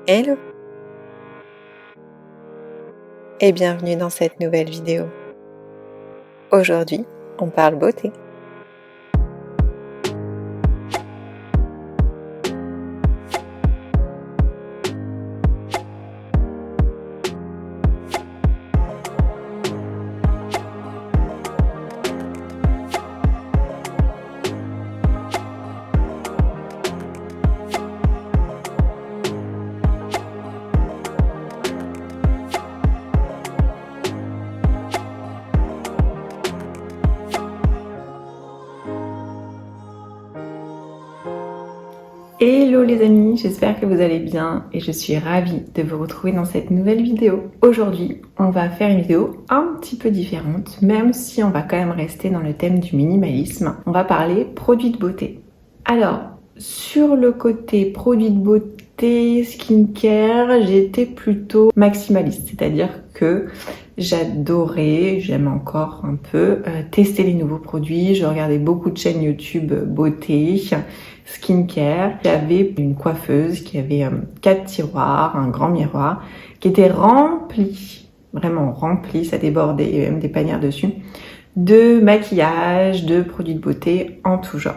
Hello et bienvenue dans cette nouvelle vidéo. Aujourd'hui, on parle beauté. Hello les amis, j'espère que vous allez bien et je suis ravie de vous retrouver dans cette nouvelle vidéo. Aujourd'hui, on va faire une vidéo un petit peu différente, même si on va quand même rester dans le thème du minimalisme. On va parler produits de beauté. Alors, sur le côté produits de beauté, skincare, j'étais plutôt maximaliste, c'est-à-dire que j'aime encore un peu tester les nouveaux produits. Je regardais beaucoup de chaînes YouTube beauté, skincare. J'avais une coiffeuse qui avait 4 tiroirs, un grand miroir qui était rempli, vraiment rempli, ça débordait, il y avait même des panières dessus, de maquillage, de produits de beauté en tout genre.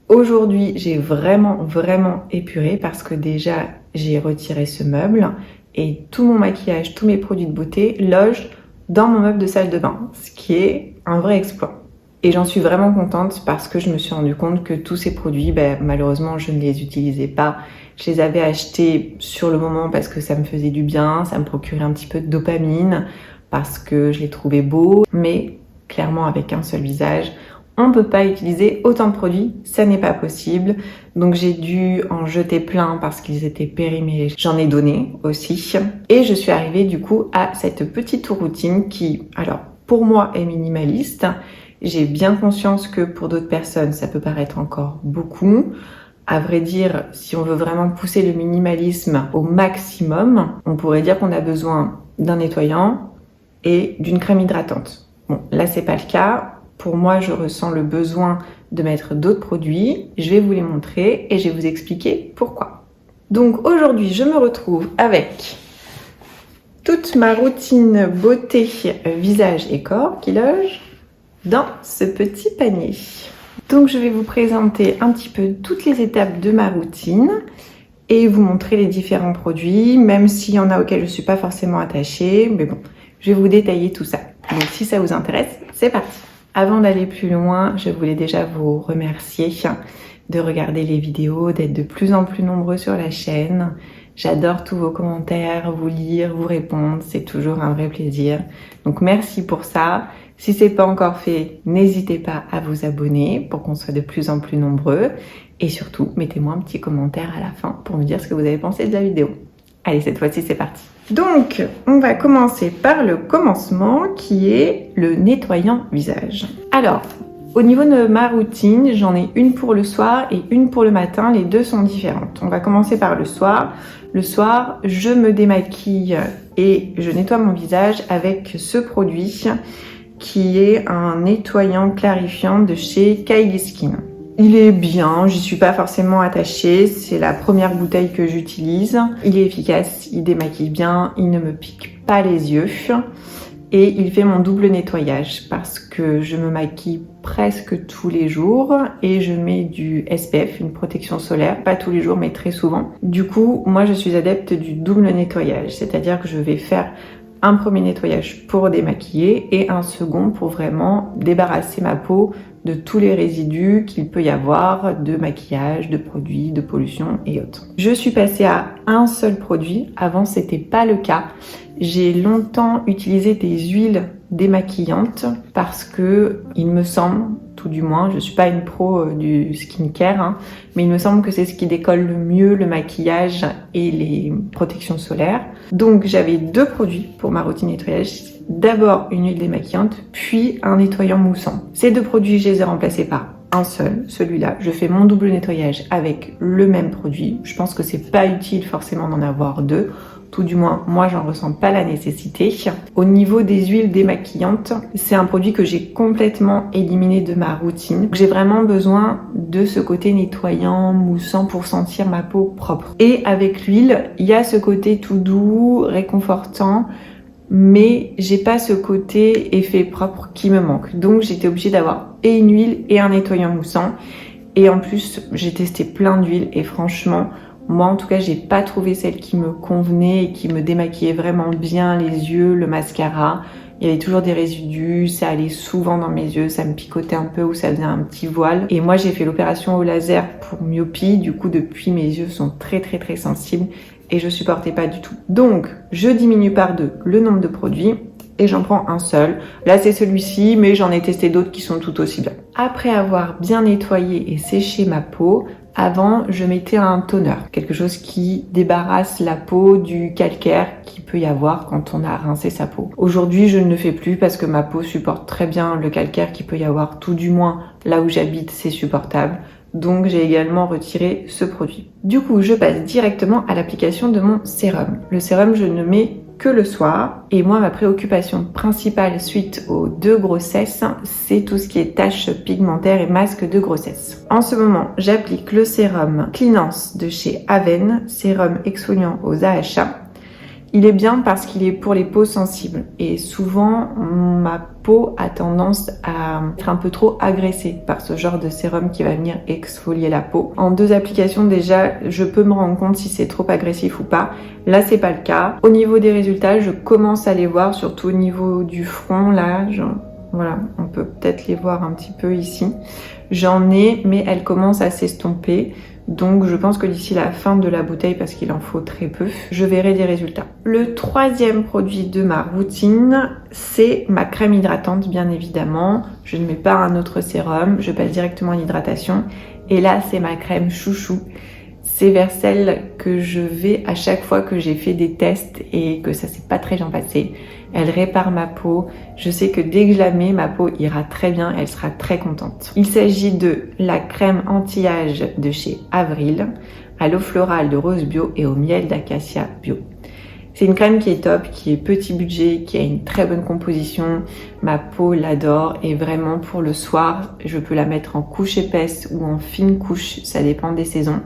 Aujourd'hui, j'ai vraiment épuré parce que déjà, j'ai retiré ce meuble et tout mon maquillage, tous mes produits de beauté logent dans mon meuble de salle de bain, ce qui est un vrai exploit. Et j'en suis vraiment contente parce que je me suis rendu compte que tous ces produits, malheureusement, je ne les utilisais pas. Je les avais achetés sur le moment parce que ça me faisait du bien, ça me procurait un petit peu de dopamine, parce que je les trouvais beaux, mais clairement avec un seul visage, on ne peut pas utiliser autant de produits, ça n'est pas possible. Donc j'ai dû en jeter plein parce qu'ils étaient périmés, j'en ai donné aussi. Et je suis arrivée du coup à cette petite routine qui, alors pour moi, est minimaliste. J'ai bien conscience que pour d'autres personnes, ça peut paraître encore beaucoup. À vrai dire, si on veut vraiment pousser le minimalisme au maximum, on pourrait dire qu'on a besoin d'un nettoyant et d'une crème hydratante. Bon, là, c'est pas le cas. Pour moi, je ressens le besoin de mettre d'autres produits. Je vais vous les montrer et je vais vous expliquer pourquoi. Donc aujourd'hui, je me retrouve avec toute ma routine beauté, visage et corps qui loge dans ce petit panier. Donc je vais vous présenter un petit peu toutes les étapes de ma routine et vous montrer les différents produits, même s'il y en a auxquels je ne suis pas forcément attachée, mais bon, je vais vous détailler tout ça. Donc si ça vous intéresse, c'est parti. Avant d'aller plus loin, je voulais déjà vous remercier de regarder les vidéos, d'être de plus en plus nombreux sur la chaîne. J'adore tous vos commentaires, vous lire, vous répondre, c'est toujours un vrai plaisir. Donc merci pour ça. Si c'est pas encore fait, n'hésitez pas à vous abonner pour qu'on soit de plus en plus nombreux. Et surtout, mettez-moi un petit commentaire à la fin pour me dire ce que vous avez pensé de la vidéo. Allez, cette fois-ci, c'est parti. Donc, on va commencer par le commencement qui est le nettoyant visage. Alors, au niveau de ma routine, j'en ai une pour le soir et une pour le matin. Les deux sont différentes. On va commencer par le soir. Le soir, je me démaquille et je nettoie mon visage avec ce produit qui est un nettoyant clarifiant de chez Kylie Skin. Il est bien, j'y suis pas forcément attachée, c'est la première bouteille que j'utilise. Il est efficace, il démaquille bien, il ne me pique pas les yeux et il fait mon double nettoyage parce que je me maquille presque tous les jours et je mets du SPF, une protection solaire, pas tous les jours mais très souvent. Du coup, moi je suis adepte du double nettoyage, c'est-à-dire que je vais faire un premier nettoyage pour démaquiller et un second pour vraiment débarrasser ma peau de tous les résidus qu'il peut y avoir de maquillage, de produits, de pollution et autres. Je suis passée à un seul produit, avant c'était pas le cas. J'ai longtemps utilisé des huiles démaquillantes parce que il me semble, tout du moins, je suis pas une pro du skincare, mais il me semble que c'est ce qui décolle le mieux le maquillage et les protections solaires. Donc j'avais deux produits pour ma routine nettoyage. D'abord une huile démaquillante, puis un nettoyant moussant. Ces deux produits, je les ai remplacés par un seul, celui-là. Je fais mon double nettoyage avec le même produit. Je pense que c'est pas utile forcément d'en avoir deux. Tout du moins, moi, j'en ressens pas la nécessité. Au niveau des huiles démaquillantes, c'est un produit que j'ai complètement éliminé de ma routine. J'ai vraiment besoin de ce côté nettoyant, moussant pour sentir ma peau propre. Et avec l'huile, il y a ce côté tout doux, réconfortant, mais j'ai pas ce côté effet propre qui me manque. Donc j'étais obligée d'avoir et une huile et un nettoyant moussant. Et en plus, j'ai testé plein d'huiles et franchement, moi en tout cas, j'ai pas trouvé celle qui me convenait et qui me démaquillait vraiment bien les yeux, le mascara. Il y avait toujours des résidus, ça allait souvent dans mes yeux, ça me picotait un peu ou ça faisait un petit voile. Et moi, j'ai fait l'opération au laser pour myopie. Du coup, depuis, mes yeux sont très sensibles et je supportais pas du tout. Donc, je diminue par 2 le nombre de produits et j'en prends un seul. Là, c'est celui-ci, mais j'en ai testé d'autres qui sont tout aussi bien. Après avoir bien nettoyé et séché ma peau, avant, je mettais un toner, quelque chose qui débarrasse la peau du calcaire qu'il peut y avoir quand on a rincé sa peau. Aujourd'hui, je ne le fais plus parce que ma peau supporte très bien le calcaire qu'il peut y avoir, tout du moins là où j'habite, c'est supportable. Donc j'ai également retiré ce produit. Du coup, je passe directement à l'application de mon sérum. Le sérum, je ne mets que le soir. Et moi, ma préoccupation principale suite aux 2 grossesses, c'est tout ce qui est taches pigmentaires et masques de grossesse. En ce moment, j'applique le sérum Cleanance de chez Aven, sérum exfoliant aux AHA. Il est bien parce qu'il est pour les peaux sensibles et souvent ma peau a tendance à être un peu trop agressée par ce genre de sérum qui va venir exfolier la peau. En 2 applications déjà, je peux me rendre compte si c'est trop agressif ou pas. Là, c'est pas le cas. Au niveau des résultats, je commence à les voir, surtout au niveau du front. Là, voilà, on peut peut-être les voir un petit peu ici. J'en ai, mais elles commencent à s'estomper. Donc je pense que d'ici la fin de la bouteille, parce qu'il en faut très peu, je verrai des résultats. Le 3e produit de ma routine, c'est ma crème hydratante, bien évidemment. Je ne mets pas un autre sérum, je passe directement à l'hydratation. Et là, c'est ma crème chouchou. C'est vers celle que je vais à chaque fois que j'ai fait des tests et que ça s'est pas très bien passé. Elle répare ma peau. Je sais que dès que je la mets, ma peau ira très bien, elle sera très contente. Il s'agit de la crème anti-âge de chez Avril, à l'eau florale de rose bio et au miel d'acacia bio. C'est une crème qui est top, qui est petit budget, qui a une très bonne composition. Ma peau l'adore et vraiment pour le soir, je peux la mettre en couche épaisse ou en fine couche, ça dépend des saisons.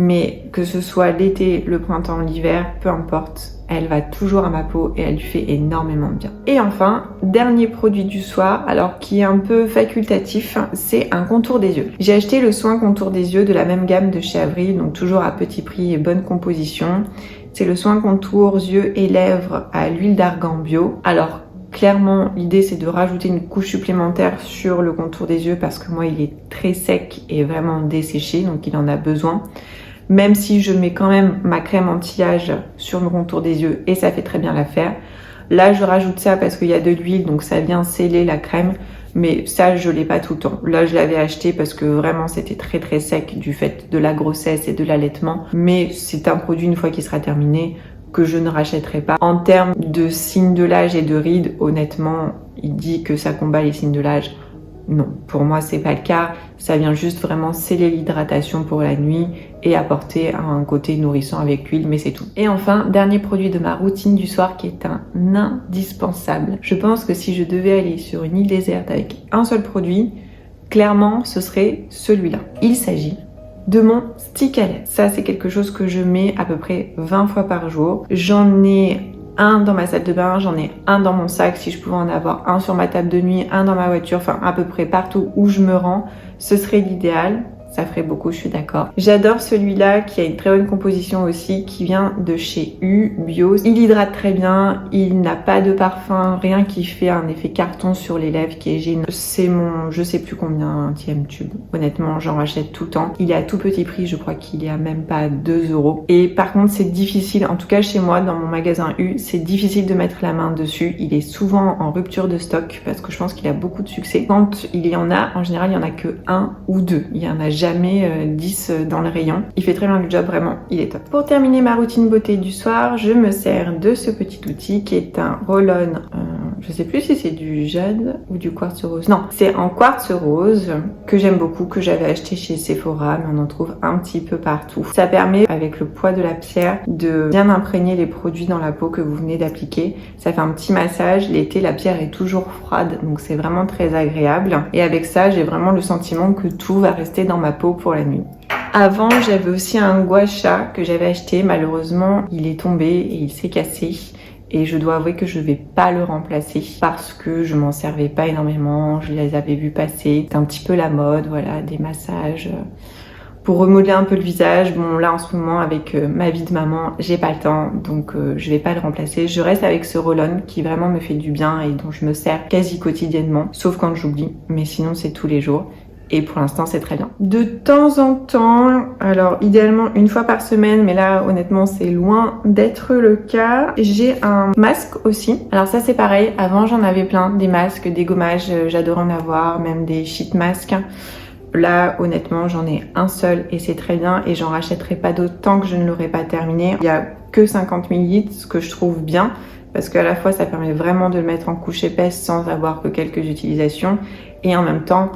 Mais que ce soit l'été, le printemps, l'hiver, peu importe, elle va toujours à ma peau et elle lui fait énormément bien. Et enfin, dernier produit du soir, alors qui est un peu facultatif, c'est un contour des yeux. J'ai acheté le soin contour des yeux de la même gamme de chez Avril, donc toujours à petit prix et bonne composition. C'est le soin contour yeux et lèvres à l'huile d'argan bio. Alors, clairement, l'idée c'est de rajouter une couche supplémentaire sur le contour des yeux parce que moi il est très sec et vraiment desséché, donc il en a besoin. Même si je mets quand même ma crème anti-âge sur le contour des yeux et ça fait très bien l'affaire. Là, je rajoute ça parce qu'il y a de l'huile, donc ça vient sceller la crème. Mais ça, je l'ai pas tout le temps. Là, je l'avais acheté parce que vraiment, c'était très sec du fait de la grossesse et de l'allaitement. Mais c'est un produit, une fois qu'il sera terminé, que je ne rachèterai pas. En termes de signes de l'âge et de rides, honnêtement, il dit que ça combat les signes de l'âge. Non, pour moi, c'est pas le cas. Ça vient juste vraiment sceller l'hydratation pour la nuit et apporter un côté nourrissant avec l'huile, mais c'est tout. Et enfin, dernier produit de ma routine du soir qui est un indispensable. Je pense que si je devais aller sur une île déserte avec un seul produit, clairement, ce serait celui-là. Il s'agit de mon stick à lèvres. Ça, c'est quelque chose que je mets à peu près 20 fois par jour. J'en ai un dans ma salle de bain, j'en ai un dans mon sac, si je pouvais en avoir un sur ma table de nuit, un dans ma voiture, enfin à peu près partout où je me rends, ce serait l'idéal. Ça ferait beaucoup, je suis d'accord. J'adore celui-là qui a une très bonne composition aussi, qui vient de chez U Bio. Il hydrate très bien, il n'a pas de parfum, rien qui fait un effet carton sur les lèvres qui est gênant. C'est mon, je sais plus combien, 1e tube. Honnêtement, j'en rachète tout le temps. Il est à tout petit prix, je crois qu'il est à même pas 2 €. Et par contre, c'est difficile, en tout cas chez moi, dans mon magasin U, c'est difficile de mettre la main dessus. Il est souvent en rupture de stock parce que je pense qu'il a beaucoup de succès. Quand il y en a, en général, il y en a que 1 ou 2. Il y en a jamais 10 dans le rayon. Il fait très bien le job, vraiment, il est top. Pour terminer ma routine beauté du soir, je me sers de ce petit outil qui est un roll-on je sais plus si c'est du jade ou du quartz rose. Non, c'est en quartz rose que j'aime beaucoup, que j'avais acheté chez Sephora, mais on en trouve un petit peu partout. Ça permet, avec le poids de la pierre, de bien imprégner les produits dans la peau que vous venez d'appliquer. Ça fait un petit massage. L'été, la pierre est toujours froide, donc c'est vraiment très agréable. Et avec ça, j'ai vraiment le sentiment que tout va rester dans ma peau pour la nuit. Avant, j'avais aussi un gua sha que j'avais acheté. Malheureusement, il est tombé et il s'est cassé. Et je dois avouer que je vais pas le remplacer parce que je m'en servais pas énormément. Je les avais vus passer. C'est un petit peu la mode, voilà, des massages pour remodeler un peu le visage. Bon, là, en ce moment, avec ma vie de maman, j'ai pas le temps. Donc, je vais pas le remplacer. Je reste avec ce roll-on qui vraiment me fait du bien et dont je me sers quasi quotidiennement. Sauf quand j'oublie. Mais sinon, c'est tous les jours. Et pour l'instant, c'est très bien. De temps en temps, alors idéalement une fois par semaine, mais là honnêtement c'est loin d'être le cas, j'ai un masque aussi. Alors ça c'est pareil, avant j'en avais plein, des masques, des gommages, j'adore en avoir, même des sheet masques. Là honnêtement j'en ai un seul et c'est très bien et j'en rachèterai pas d'autres tant que je ne l'aurai pas terminé. Il y a que 50 ml, ce que je trouve bien. Parce qu'à la fois ça permet vraiment de le mettre en couche épaisse sans avoir que quelques utilisations. Et en même temps,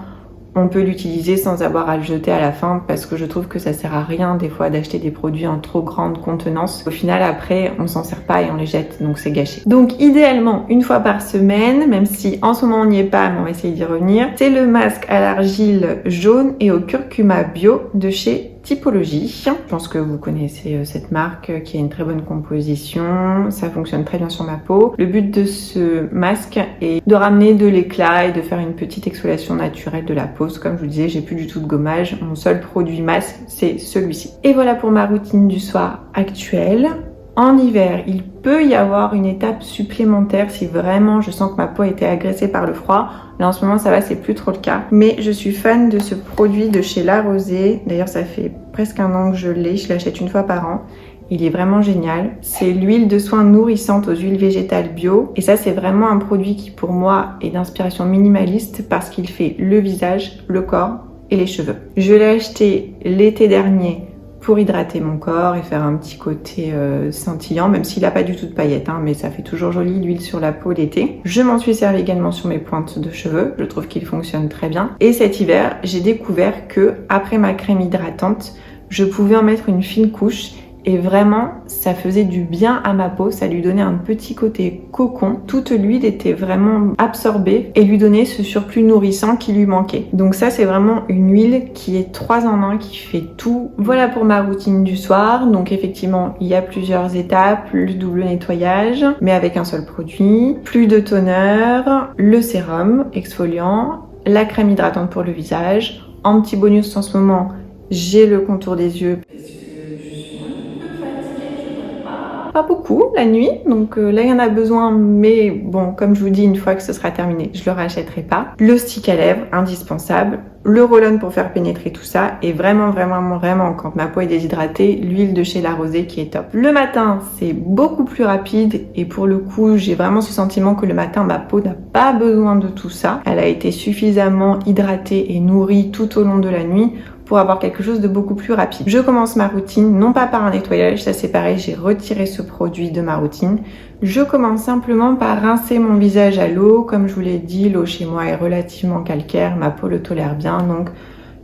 on peut l'utiliser sans avoir à le jeter à la fin parce que je trouve que ça sert à rien des fois d'acheter des produits en trop grande contenance. Au final après on s'en sert pas et on les jette donc c'est gâché. Donc idéalement une fois par semaine, même si en ce moment on n'y est pas mais on va essayer d'y revenir, c'est le masque à l'argile jaune et au curcuma bio de chez Typologie. Je pense que vous connaissez cette marque qui a une très bonne composition, ça fonctionne très bien sur ma peau. Le but de ce masque est de ramener de l'éclat et de faire une petite exfoliation naturelle de la peau. Comme je vous disais, j'ai plus du tout de gommage, mon seul produit masque c'est celui-ci. Et voilà pour ma routine du soir actuelle. En hiver, il peut y avoir une étape supplémentaire si vraiment je sens que ma peau a été agressée par le froid. Là en ce moment ça va, c'est plus trop le cas. Mais je suis fan de ce produit de chez La Rosée. D'ailleurs ça fait presque un an que je l'ai, je l'achète une fois par an. Il est vraiment génial. C'est l'huile de soin nourrissante aux huiles végétales bio. Et ça c'est vraiment un produit qui pour moi est d'inspiration minimaliste parce qu'il fait le visage, le corps et les cheveux. Je l'ai acheté l'été dernier pour hydrater mon corps et faire un petit côté scintillant, même s'il n'a pas du tout de paillettes, hein, mais ça fait toujours joli l'huile sur la peau l'été. Je m'en suis servi également sur mes pointes de cheveux, je trouve qu'il fonctionne très bien. Et cet hiver, j'ai découvert que après ma crème hydratante, je pouvais en mettre une fine couche. Et vraiment, ça faisait du bien à ma peau, ça lui donnait un petit côté cocon. Toute l'huile était vraiment absorbée et lui donnait ce surplus nourrissant qui lui manquait. Donc ça, c'est vraiment une huile qui est 3 en 1, qui fait tout. Voilà pour ma routine du soir. Donc effectivement, il y a plusieurs étapes, le double nettoyage, mais avec un seul produit, plus de toner, le sérum exfoliant, la crème hydratante pour le visage. En petit bonus en ce moment, j'ai le contour des yeux. Pas beaucoup la nuit, donc là il y en a besoin, mais bon, comme je vous dis, une fois que ce sera terminé, je le rachèterai pas. Le stick à lèvres, indispensable. Le roll-on pour faire pénétrer tout ça. Et vraiment, quand ma peau est déshydratée, l'huile de chez La Rosée qui est top. Le matin, c'est beaucoup plus rapide et pour le coup, j'ai vraiment ce sentiment que le matin, ma peau n'a pas besoin de tout ça. Elle a été suffisamment hydratée et nourrie tout au long de la nuit pour avoir quelque chose de beaucoup plus rapide. Je commence ma routine, non pas par un nettoyage, ça c'est pareil, j'ai retiré ce produit de ma routine. Je commence simplement par rincer mon visage à l'eau. Comme je vous l'ai dit, l'eau chez moi est relativement calcaire, ma peau le tolère bien, donc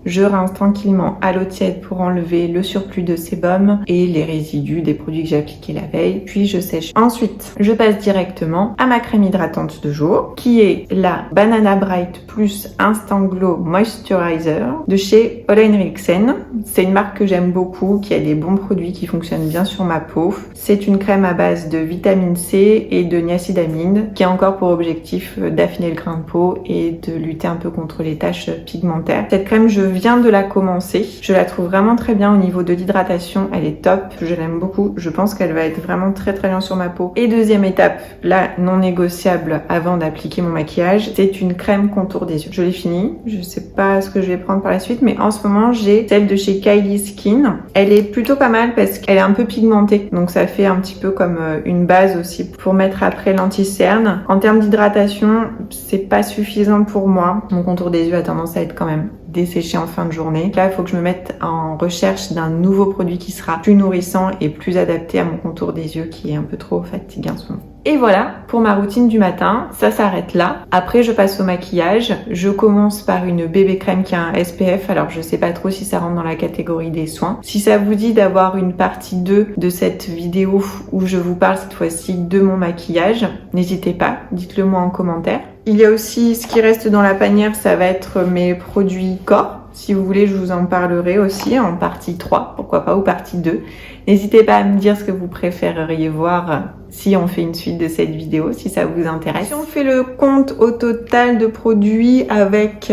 je rince tranquillement à l'eau tiède pour enlever le surplus de sébum et les résidus des produits que j'ai appliqués la veille, puis je sèche. Ensuite, je passe directement à ma crème hydratante de jour, qui est la Banana Bright Plus Instant Glow Moisturizer de chez Ole Henriksen. C'est une marque que j'aime beaucoup, qui a des bons produits qui fonctionnent bien sur ma peau. C'est une crème à base de vitamine C et de niacinamide, qui a encore pour objectif d'affiner le grain de peau et de lutter un peu contre les taches pigmentaires. Cette crème, je viens de la commencer. Je la trouve vraiment très bien au niveau de l'hydratation. Elle est top. Je l'aime beaucoup. Je pense qu'elle va être vraiment très bien sur ma peau. Et deuxième étape, là, non négociable avant d'appliquer mon maquillage, c'est une crème contour des yeux. Je l'ai finie. Je sais pas ce que je vais prendre par la suite, mais en ce moment, j'ai celle de chez Kylie Skin. Elle est plutôt pas mal parce qu'elle est un peu pigmentée. Donc ça fait un petit peu comme une base aussi pour mettre après l'anti-cerne. En termes d'hydratation, c'est pas suffisant pour moi. Mon contour des yeux a tendance à être quand même desséché en fin de journée. Là, il faut que je me mette en recherche d'un nouveau produit qui sera plus nourrissant et plus adapté à mon contour des yeux qui est un peu trop fatigué en ce moment. Et voilà pour ma routine du matin, ça s'arrête là. Après je passe au maquillage, je commence par une bébé crème qui a un SPF, alors je sais pas trop si ça rentre dans la catégorie des soins. Si ça vous dit d'avoir une partie 2 de cette vidéo où je vous parle cette fois-ci de mon maquillage, n'hésitez pas, dites-le moi en commentaire. Il y a aussi ce qui reste dans la panière, ça va être mes produits corps. Si vous voulez, je vous en parlerai aussi en partie 3, pourquoi pas, ou partie 2. N'hésitez pas à me dire ce que vous préféreriez voir si on fait une suite de cette vidéo, si ça vous intéresse. Si on fait le compte au total de produits avec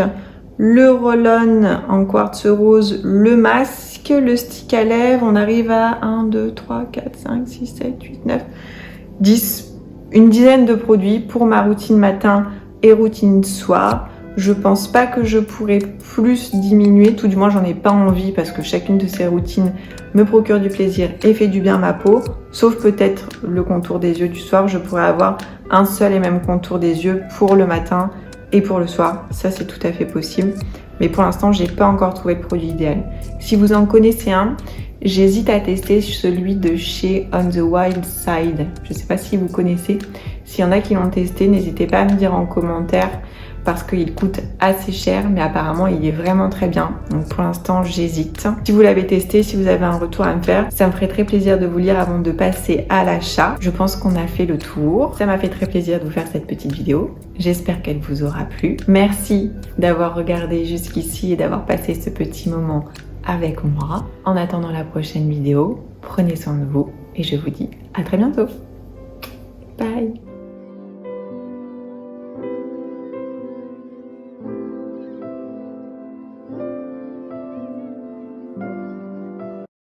le roll-on en quartz rose, le masque, le stick à lèvres, on arrive à 1, 2, 3, 4, 5, 6, 7, 8, 9, 10. Une dizaine de produits pour ma routine matin et routine soir. Je pense pas que je pourrais plus diminuer, tout du moins j'en ai pas envie parce que chacune de ces routines me procure du plaisir et fait du bien à ma peau. Sauf peut-être le contour des yeux du soir, je pourrais avoir un seul et même contour des yeux pour le matin et pour le soir. Ça c'est tout à fait possible. Mais pour l'instant j'ai pas encore trouvé le produit idéal. Si vous en connaissez un, j'hésite à tester celui de chez On the Wild Side. Je sais pas si vous connaissez. S'il y en a qui l'ont testé, n'hésitez pas à me dire en commentaire parce qu'il coûte assez cher, mais apparemment il est vraiment très bien. Donc pour l'instant j'hésite. Si vous l'avez testé, si vous avez un retour à me faire, ça me ferait très plaisir de vous lire avant de passer à l'achat. Je pense qu'on a fait le tour. Ça m'a fait très plaisir de vous faire cette petite vidéo. J'espère qu'elle vous aura plu. Merci d'avoir regardé jusqu'ici et d'avoir passé ce petit moment avec moi. En attendant la prochaine vidéo, prenez soin de vous et je vous dis à très bientôt. Bye!